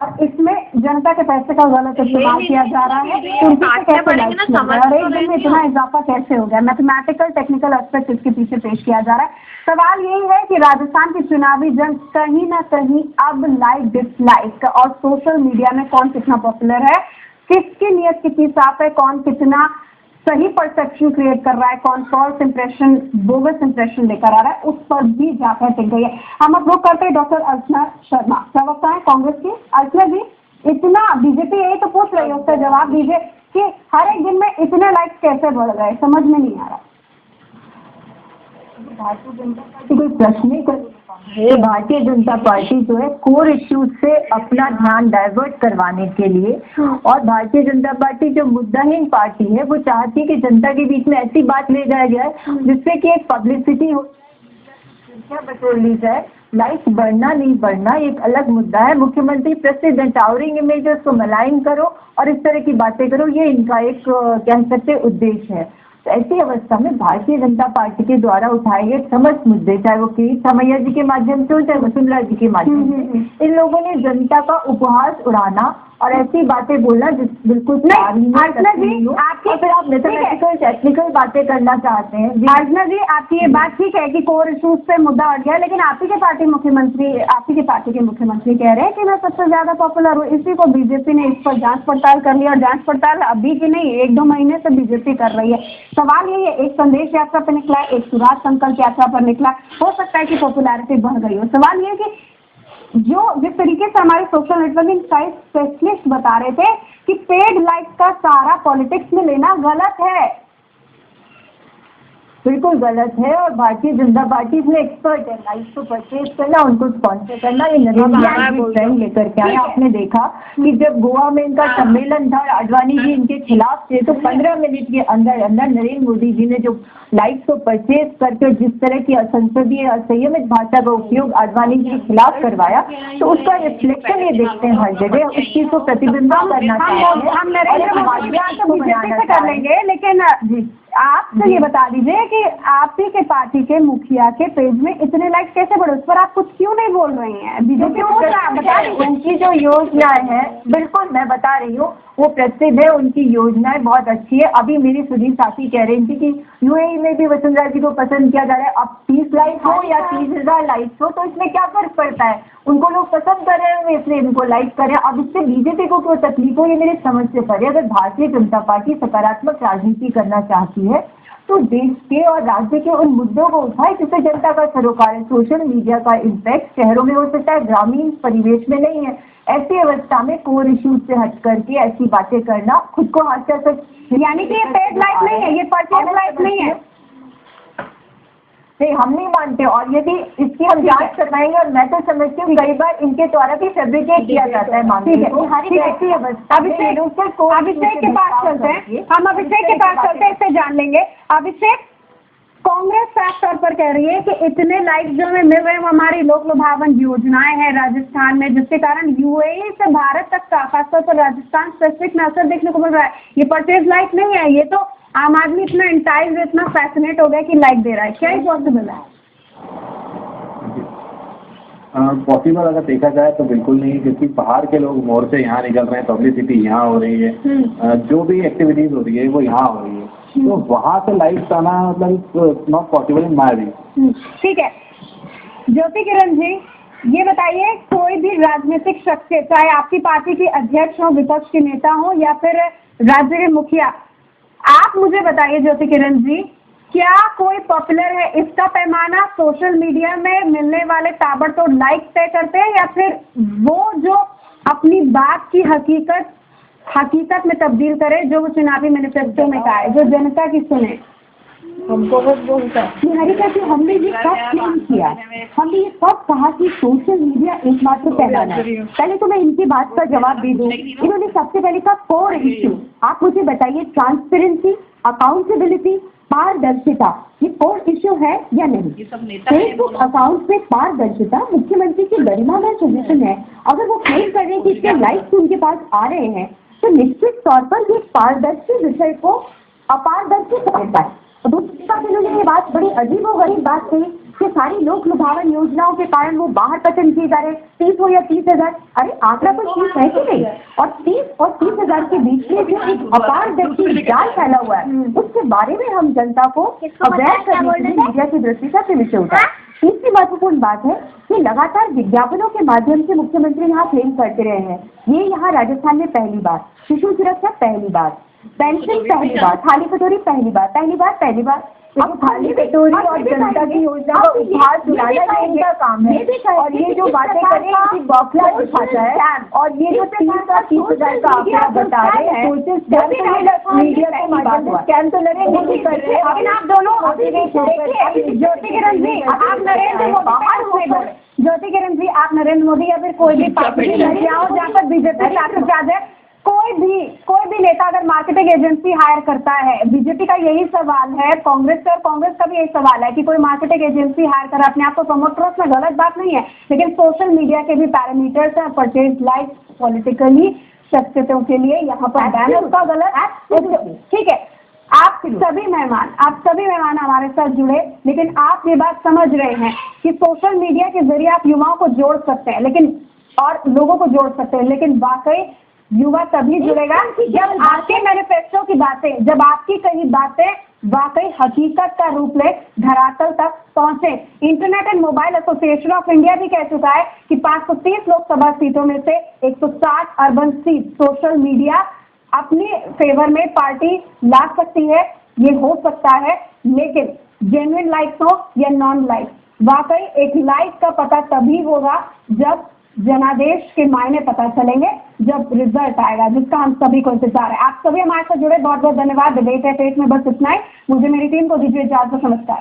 और इसमें जनता के पैसे का गलत इस्तेमाल किया जा रहा है। तो उनसे कैसे लाइक्स मिल रहा है और एक दिन में इतना इजाफा कैसे हो गया? मैथमेटिकल टेक्निकल एस्पेक्ट इसके पीछे पेश किया जा रहा है। सवाल यही है कि राजस्थान की चुनावी जंग कहीं ना कहीं अब लाइक डिसलाइक और सोशल मीडिया में कौन कितना पॉपुलर है, किसकी नीयत कितनी साफ है, कौन कितना सही परसेप्शन क्रिएट कर रहा है, कौन फॉल्स इंप्रेशन बोगस इंप्रेशन लेकर आ रहा है, उस पर भी जाकर टिक गई है। हम अप्रोच करते हैं डॉक्टर अर्चना शर्मा, प्रवक्ता है कांग्रेस की। अर्चना जी, इतना बीजेपी यही तो पूछ रही है, उसका जवाब दीजिए कि हर एक दिन में इतने लाइक्स कैसे बढ़ गए, समझ में नहीं आ रहा। भारतीय जनता पार्टी कोई प्रश्न नहीं कर है। भारतीय जनता पार्टी जो है कोर इश्यूज से अपना ध्यान डाइवर्ट करवाने के लिए, और भारतीय जनता पार्टी जो मुद्दाहीन पार्टी है वो चाहती है कि जनता के बीच में ऐसी बात ले जाया जाए जिससे कि एक पब्लिसिटी हो, बटोर ली जाए। लाइक्स बढ़ना नहीं बढ़ना एक अलग मुद्दा है। मुख्यमंत्री प्रसिद्ध टावरिंग इमेजेस को मलाइन करो और इस तरह की बातें करो, ये इनका एक कह सकते उद्देश्य है। तो ऐसी अवस्था में भारतीय जनता पार्टी के द्वारा उठाए गए समस्त मुद्दे, चाहे वो किरीट मैया जी के माध्यम से हो चाहे वसुंधरा जी के माध्यम से, इन लोगों ने जनता का उपहास उड़ाना और ऐसी बातें बोलना जिस बिल्कुल नहीं। अर्चना जी, आपकी फिर आप मैथमेटिकल टेक्निकल बातें करना चाहते हैं। अर्चना जी, आपकी ये बात ठीक है कि कोर इशूज पे मुद्दा अट गया, लेकिन आप ही के पार्टी के मुख्यमंत्री कह रहे हैं कि मैं सबसे ज्यादा पॉपुलर हूँ। इसी को बीजेपी ने इस पर जांच पड़ताल कर ली और जांच पड़ताल अभी की नहीं 1-2 महीने से बीजेपी कर रही है। सवाल यही है, एक संदेश यात्रा पर निकला, एक सुराज संकल्प यात्रा पर निकला, हो सकता है कि पॉपुलैरिटी बढ़ गई हो। सवाल ये है कि जिस तरीके से हमारे सोशल नेटवर्किंग साइट स्पेशलिस्ट बता रहे थे कि पेड लाइक्स का सारा पॉलिटिक्स में लेना गलत है, बिल्कुल गलत है। और भारतीय जनता पार्टी इसमें एक्सपर्ट है। लाइक्स को परचेज करना, उनको स्पॉन्सर करना, ये नरेंद्र मोदी ट्रेंड लेकर के आए। आपने देखा कि जब गोवा में इनका सम्मेलन था, आडवाणी जी इनके खिलाफ थे, तो 15 मिनट के अंदर अंदर नरेंद्र मोदी जी ने जो लाइक्स को परचेज करके जिस तरह की असंसदीय असंयमित भाषा का उपयोग आडवाणी जी के खिलाफ करवाया, तो उसका रिफ्लेक्शन ये देखते हैं हर जगह। उस चीज को प्रतिबिंबित करना चाहते हैं। हम नरेंद्र मोदी से कर लेंगे, लेकिन जी आप तो ये बता दीजिए कि आप ही के पार्टी के मुखिया के पेज में इतने लाइक्स कैसे बढ़े, उस पर आप कुछ क्यों नहीं बोल रही हैं? बीजेपी उनकी जो योजनाएं हैं, बिल्कुल मैं बता रही हूँ, वो प्रसिद्ध है, उनकी योजनाएं बहुत अच्छी है। अभी मेरी सुधीर साथी कह रही थी कि यूएई में भी वसुंधरा जी को पसंद किया जा रहा है। अब 30 लाइक हो या 30,000 लाइक्स हो, तो इसमें क्या फर्क पड़ता है? उनको लोग पसंद कर रहे हैं इसलिए इनको लाइक कर रहे हैं। अब इससे बीजेपी को क्यों तकलीफ हो, ये मेरी समझ से परे। अगर भारतीय जनता पार्टी सकारात्मक राजनीति करना चाहती है तो देश के और राज्य के उन मुद्दों को उठाए जिससे जनता का सरोकार है। सोशल मीडिया का इम्पैक्ट शहरों में हो सकता है, ग्रामीण परिवेश में नहीं है। ऐसी अवस्था में कोर इश्यूज से हट करके ऐसी बातें करना खुद को हास्यास्पद, यानी कि ये पेड लाइक नहीं है, ये परचेज लाइक नहीं है। नहीं, हम नहीं मानते। और यदि इसकी हम जांच करवाएंगे, और मैं तो समझती हूँ कई बार इनके द्वारा भी फैब्रिकेट किया जाता है मामले को। अभिषेक के पास चलते हैं, हम अभिषेक के पास चलते हैं, इससे जान लेंगे। अभिषेक, कांग्रेस साफ तौर पर कह रही है कि इतने लाइक्स जो हमें मिल रहे हैं वो हमारी लोक लुभावन योजनाएं हैं राजस्थान में, जिसके कारण यूएई से भारत तक का खासतौर पर राजस्थान स्पेसिफिक में असर देखने को मिल रहा है। ये परचेज लाइक नहीं है, ये तो आम आदमी इतना इंटाइज, इतना फैसिनेट हो गया कि लाइक दे रहा है। क्या ये पॉसिबल है? पॉसिबल अगर देखा जाए तो बिल्कुल नहीं, क्योंकि बाहर के लोग मोर्चे यहाँ निकल रहे हैं, पब्लिसिटी यहाँ हो रही है, जो भी एक्टिविटीज हो रही है वो यहाँ हो रही है, तो वहाँ से लाइक्स आना मतलब not possible in my view. ठीक है, ज्योति किरण जी ये बताइए, कोई भी राजनीतिक शख्सियत, चाहे आपकी पार्टी के अध्यक्ष हो, विपक्ष के नेता हो या फिर राज्य के मुखिया, आप मुझे बताइए ज्योति किरण जी, क्या कोई पॉपुलर है? इसका पैमाना सोशल मीडिया में मिलने वाले ताबड़तोड़ लाइक तय करते हैं या फिर वो जो अपनी बात की हकीकत में तब्दील करे, जो वो चुनावी मैनिफेस्टो में कहा है, जो जनता की सुने? हमको बस बोलता है हमने ये सब क्लेम किया, हमने ये सब कहा कि सोशल मीडिया एकमात्र पैमाना है। पहले तो मैं इनकी बात का जवाब दे दूं। इन्होंने सबसे पहले कहा कोर इश्यू। आप मुझे बताइए, ट्रांसपेरेंसी, अकाउंटेबिलिटी, पारदर्शिता, ये कोर इश्यू है या नहीं? फेसबुक अकाउंट में पारदर्शिता मुख्यमंत्री की गरिमामय सजेशन है। अगर वो क्लेम कर रहे हैं कि इसके लाइक्स उनके पास आ रहे हैं, तो निश्चित तौर पर ये पारदर्शी विषय को अपारदर्शी करता है। दूसरी बात, इन्होंने ये बात बड़ी अजीब और गरीब बात कही कि सारी लोक लुभावन योजनाओं के कारण वो बाहर पसंद किए जा रहे हैं, 30 हो या 30,000, अरे आंकड़ा कोई चीज है कि नहीं? और 30 और 30,000 के बीच में जो एक अपारदर्शी जाल फैला हुआ है, उसके बारे में हम जनता को अवगत करने के लिए मीडिया की दृष्टि से अपने विषय उठाए। तीसरी महत्वपूर्ण बात है कि लगातार विज्ञापनों के माध्यम से मुख्यमंत्री यहाँ क्लेम करते रहे हैं, ये यहाँ राजस्थान में पहली बार, शिशु सुरक्षा पहली बार, पेंशन पहली बार, थाली कटोरी पहली बार। अब थाली कटोरी और जनता की योजना का उपहार सुनाना ये इनका काम है, और ये जो बातें करें इसी बौखला दिखाता है। और ये जो 30,000 का आंकड़ा बता रहे हैं, मीडिया के माध्यम से स्कैम तो नरेंद्र मोदी कर रहे हैं। लेकिन आप दोनों ज्योति किरण जी, आप नरेंद्र मोदी, ज्योति किरण जी, आप नरेंद्र मोदी या फिर कोई भी पार्टी जहाँ पर बीजेपी शासित राज्य है, कोई भी नेता अगर मार्केटिंग एजेंसी हायर करता है, बीजेपी का यही सवाल है, कांग्रेस का भी यही सवाल है कि कोई मार्केटिंग एजेंसी हायर कर अपने आप को प्रमोट करो, उसमें गलत बात नहीं है, लेकिन सोशल मीडिया के भी पैरामीटर्स हैं, परचेज लाइक पॉलिटिकली शख्सियतों के लिए यहाँ पर बैन उसका गलत है। ठीक है, आप सभी मेहमान हमारे साथ जुड़े, लेकिन आप ये बात समझ रहे हैं कि सोशल मीडिया के जरिए आप युवाओं को जोड़ सकते हैं, लेकिन और लोगों को जोड़ सकते हैं, लेकिन वाकई युवा तभी जुड़ेगा जब आपके मैनिफेस्टो की बातें, जब आपकी कही बातें वाकई हकीकत का रूप ले, धरातल तक पहुंचे। Internet and mobile association of India भी कह चुका है कि 530 लोकसभा सीटों में से 160 अर्बन सीट सोशल मीडिया अपने फेवर में पार्टी ला सकती है। ये हो सकता है, लेकिन जेन्युइन लाइक्स हो या नॉन लाइक, वाकई एक लाइक का पता तभी होगा जब जनादेश के मायने पता चलेंगे, जब रिजल्ट आएगा, जिसका हम सभी को इंतजार है। आप सभी हमारे साथ जुड़े, बहुत बहुत धन्यवाद। डिबेट एट 8 में बस इतना ही। मुझे मेरी टीम को दीजिए इजाजत। नमस्कार।